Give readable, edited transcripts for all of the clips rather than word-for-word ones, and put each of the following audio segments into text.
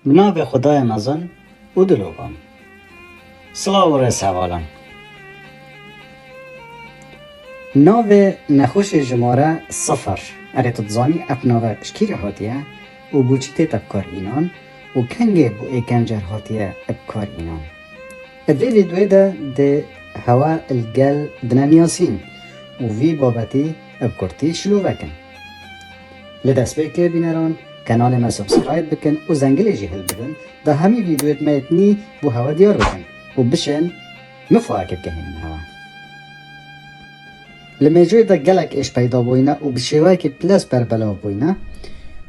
بنابه خدای مزن و دلوبم. سلام و رسوالم. ناو نخوش جماره صفر اره تتزانی اپ ناو شکیر هاتیه و بوچیته تبکار اینان و کنگه بو ایکنجر هاتیه ابکار اینان. ادوی ویدوی ده هوا الگل دنانیاسین و وی بابتی ابکرتی شلو وکن. لدست بکر بینران کانال ما سبسکرایب بکن و زنگل جهل بدن ده همی ویدیویت مایتنی بو هوا دیار بکن و بشن مفاکب کنین هوا. لمجوی ده گلک اش پیدا بوینه و بشیوه که پلس بر بلا بوینه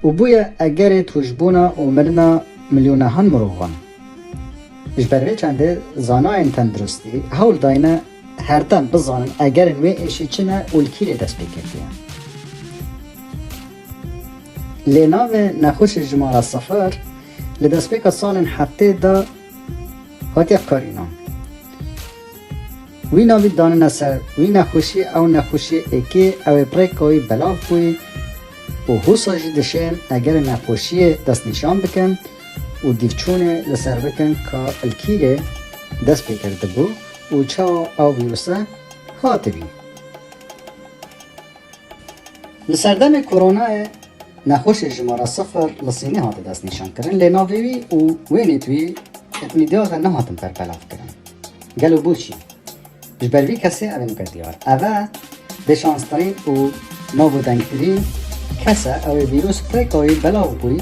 و بویا اگر توجبونا و مرنا میلیونه هن مروغان. اش بروی چنده زانای تندرستی هول داینه هر تن بزانن اگر نوی اشی چنه اولکیل دست بکردیم. لناو نخوش جماره صفر لدست بکر سالن هفته دا هاتی افکارینان. وی ناوی دانه نسر وی نخوشی او نخوشی اکی او پریکوی بلاف بوی و حوصا جدشن اگر نخوشی دست نشان بکن و دیفچونه لسر بکن که الکیره دست بکرده بو و چا او ویروسه هاتی بی. لسردم کرونا نخوش جماره صفر لصینی هاتی دست نشان کرن لناوی و وینیتوی اتمیدیاغ نهاتن پر بلاف کرن. گلو بوچی جبروی کسی اوه نکردیار. اوه بشانسترین و نابودنگترین کسی اوه ویروس پریکاوی بلاو بوی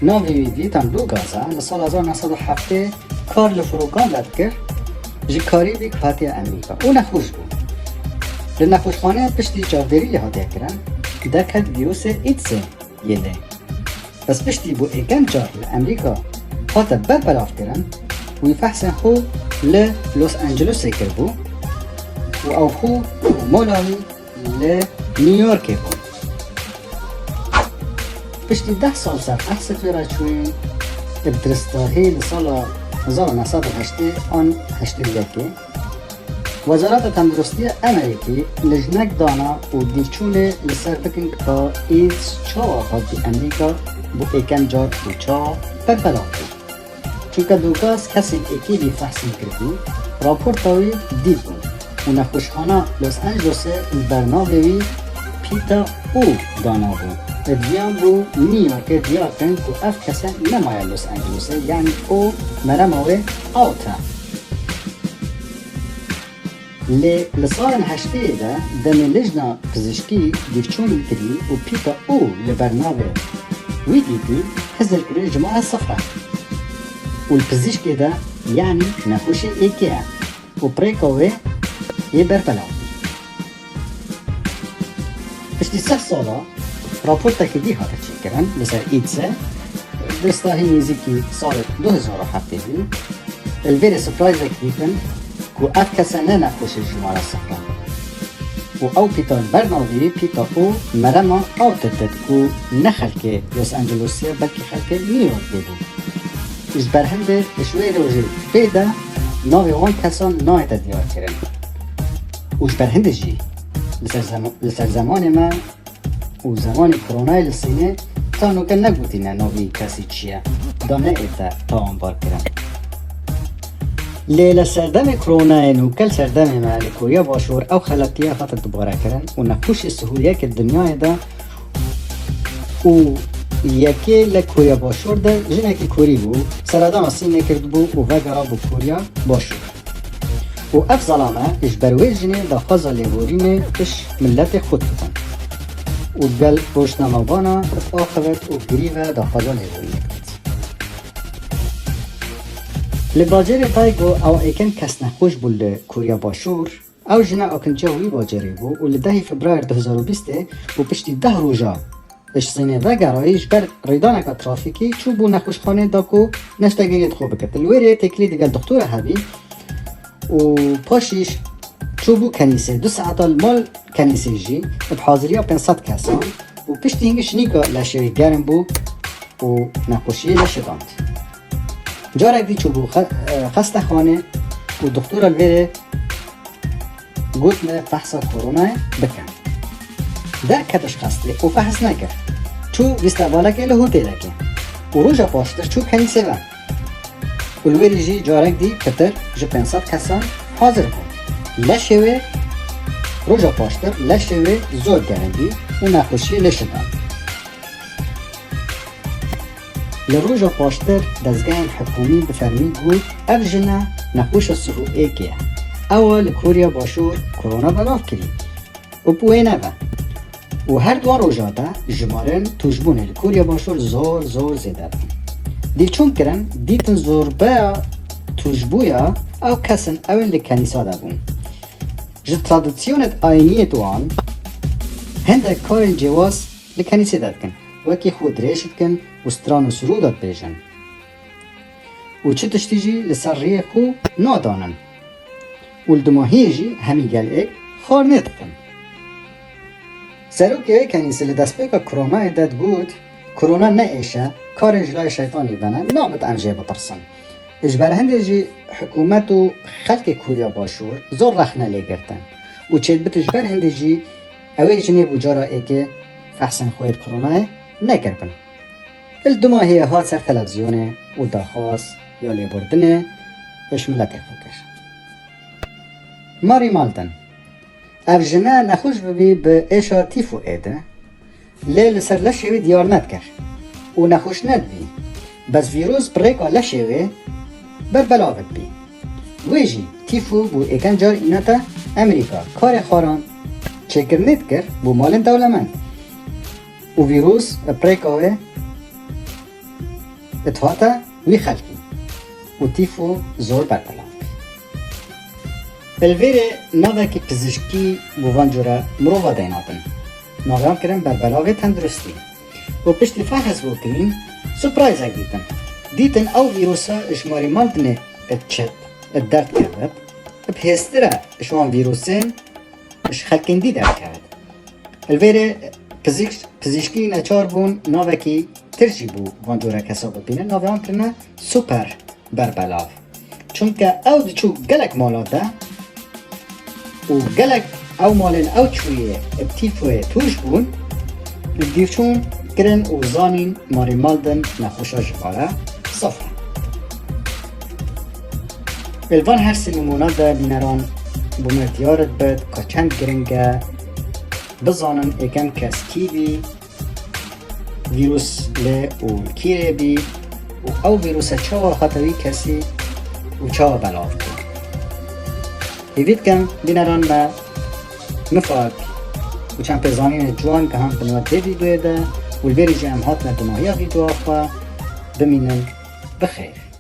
ناوی ویدیتان دو گازه لسال 1907 کار لفروکان لد کرد جی کاری بی کپاتی امریکا او نخوش بود. لنخوشخانه پشتی جاودری هاتی کرن ده کد ویروس ایتسه یله. بس پشتی بو ایکن جار لامریکا هاتا بلاف کرن وی فحصن خو لوس انجلوس کربو و او خو مولاوی لنيويورك بو. پشتی 10 سال سر فحص توی چوی ابترستاهی لسال 1908 آن 81 وزارت تندرستی امریکی لجنک دانا و دیفچونه لسر بکن که ایدز چا آقاد بی امریکا بو ایکن جار بو چا پر بلا بود. چونکه دوگاز کسی اکی بی فحصین کردی راپورتاوی دید بود و نخوشخانه لوس انجلوس برناوی پیتا او دانا بود. ادویان بو نیویورک دیار کن که اف کسی نمایه لوس انجلوسه یعنی او مرموه آوتا. لسال هشته ده دم لجنه پزشکی دیفچونی کردی و پیتا او لبرناوه وی دیدی هزر کردی جماعه صفره. والبزيشكي ده يعني نخوشي ايكيا وبريكوه يبربلاو. اشتي 6 سالة راپورتا که دی هاته چی کرن مثل ایدسه دستاهی نزیکی سال 2007 دی الویر سپرایز کریپن که اف کسا نه نخوشی جماره صفره و او پیتان برناوی پیتا او مرما او تدد که نخلک لوس انجلوسیه بلکه خلک نیویورک بود. از برهنده اشوه روژه بیده ناوی وان کسان نایت دیار کرن. از برهنده جی لسر زمان من و زمان کرونای لسینه تا نوکه نگوتینه ناوی کسی چیه دانه ایتا تا آنبار کرن. لیل سردم کرونای نوکل سردم من لکوریا باشور او خلطیه خاطر دوباره کرن و نخوش سهولیه که دنیای ده و یکی لکوریا باشور ده جنکی کوری بو سردام سینه کرد بو و وگرا بو کوریا باشور و اف ظلامه اش بروی جنه ده خوزا لیورینه اش ملت خود بکن و گل روشنامه آخوت و گریوه ده خوزا لیورینه کرد. لباجر دایگو او ایکن کس نخوش بو لکوریا باشور او جنه اکن جاوی باجری بو و لده فبرایر 2020 و پشتی 10 روژا اش سینه و گرایش بر ریدانک ترافیکی چو بو نخوشخانه داکو نشتگیت خوب بکرد. الویره تکلی دیگل دکتور هبی و پاشیش چو بو کنیسه 2 ساعت المال کنیسه جی بحاضری 500 کسان و پشتی هنگش نیکا لشوی گرم بو و نخوشی لشداند. جارک دی چو بو خسته خانه و دکتور الویره گوتن فحص کرونا بکن. در کتش خسته و فحص نکرد. چو استقبالك له هوتيلك و روژا پاشتر چوب کنیسه و الوری جی جارک دی کتر جه 500 کسان حاضر بود. لشوه روژا پاشتر لشوه زور گرندی و نخوشی لشدان. لروژا پاشتر دزگاه حکومی بفرمی گود اف جنه نخوش سهو ایکیه. اول کوریا باشور کرونا بلاف کری و بوه نبه. و هر دو روژا ده جمارن توجبونه لکوریا باشور زور زیده بن. دی چون کرن دیتن زور بیا توجبویا او کسن اول لکنیسا ده بون. جه ترادیسیونت آینی دوان هنده کار جواز لکنیسه ده کن وکی خود ریشت کن و ستران و سرودات بیجن و چه تشتیجی لسر ریه خو نادانن و الدماهی جی همی گل ایک خار نیتقن. سروکی کنیسه لدست بگا کرونا داد بود کرونا نه ایشه کار اجرای شیطانی بنه نامت انجه بطرسن. اجبر هنده جی حکومت و خلق کوریا باشور زور رخنه لگرتن و چید بتجبر هنده جی اوی جنی بجارا ایگه فحسن خوید کرونا نکربن. الدماهی ها سر تلویزیونه و داخواست یا لیبردنه اش ملت خوکش. ماری مالدن اف جنه نخوش ببی به ایشا تیفو ایده لیل سر لشوی دیار ندکر و نخوش ند بی بس ویروس بریکا لشوی بر بلاغت بی ویجی تیفو بو ایکن جار اینا تا امریکا کار خاران چکر ند کر بو مالن دولمند و ویروس بریکاوه اتواتا وی خلقی و تیفو زور بر بلاغ الویره نوه که پزشکی بوان جورا مروفا دیناتن نویان کرن بر بلاغ تندرستی و پشتی فحص بکنین سپرایز اگ دیتن او ویروسا اشماری مالدنه اتشت الدرد کرد بهستره اشوان ویروسین اش خلقندی درد کرد الویره پزشکی نچار بون نوه که ترجی بو وان جورا کسا ببینن نویان کرنه سپر بر بلاغ چونکه او دیچو گلک مالا ده و گلک او مالن او چویه ابتیفوه توش بون دیرچون کرن و زانین ماری مالدن نخوشا جباره صفر الوان هر سلمونا ده بینران بومردیارت بد که چند گرنگه بزانن اکم کس کی بی ویروس لی و کیره بی و او ویروس چاوا خطوی کسی و چاوا بلاف کن ایوید کم بینران ما مفاق و چند پرزانین جوان که هم بنوات ده ویدوه ده و البری جه ام هات ندماهی ویدوه خواه بمینن بخیر.